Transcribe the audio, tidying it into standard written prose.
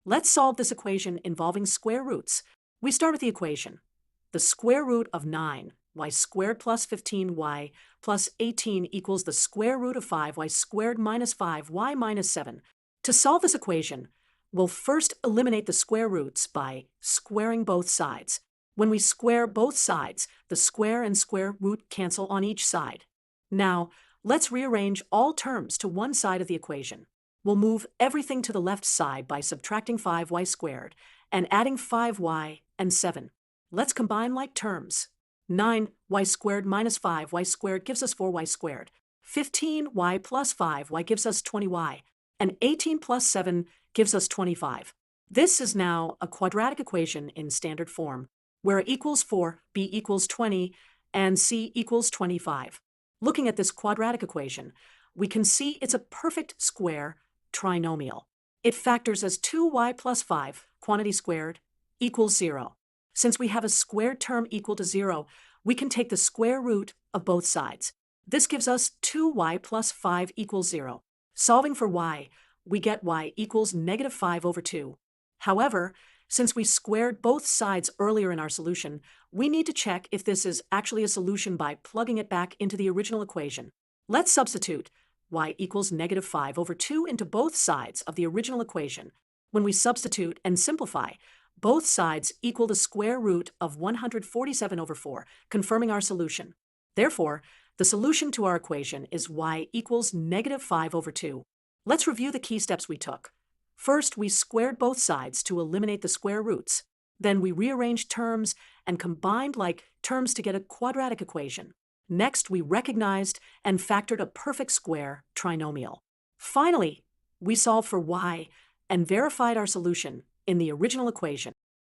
Let's solve this equation involving square roots. We start with the equation. The square root of 9, y squared plus 15y plus 18 equals the square root of 5y squared minus 5y minus 7. To solve this equation, we'll first eliminate the square roots by squaring both sides. When we square both sides, the square and square root cancel on each side. Now, let's rearrange all terms to one side of the equation. We'll move everything to the left side by subtracting 5y squared and adding 5y and 7. Let's combine like terms. 9y squared minus 5y squared gives us 4y squared. 15y plus 5y gives us 20y. And 18 plus 7 gives us 25. This is now a quadratic equation in standard form, where a equals 4, b equals 20, and c equals 25. Looking at this quadratic equation, we can see it's a perfect square trinomial. It factors as 2y plus 5, quantity squared, equals 0. Since we have a squared term equal to 0, we can take the square root of both sides. This gives us 2y plus 5 equals 0. Solving for y, we get y equals negative 5 over 2. However, since we squared both sides earlier in our solution, we need to check if this is actually a solution by plugging it back into the original equation. Let's substitute y equals negative 5 over 2 into both sides of the original equation. When we substitute and simplify, both sides equal the square root of 147 over 4, confirming our solution. Therefore, the solution to our equation is y equals negative 5 over 2. Let's review the key steps we took. First, we squared both sides to eliminate the square roots. Then we rearranged terms and combined like terms to get a quadratic equation. Next, we recognized and factored a perfect square trinomial. Finally, we solved for y and verified our solution in the original equation.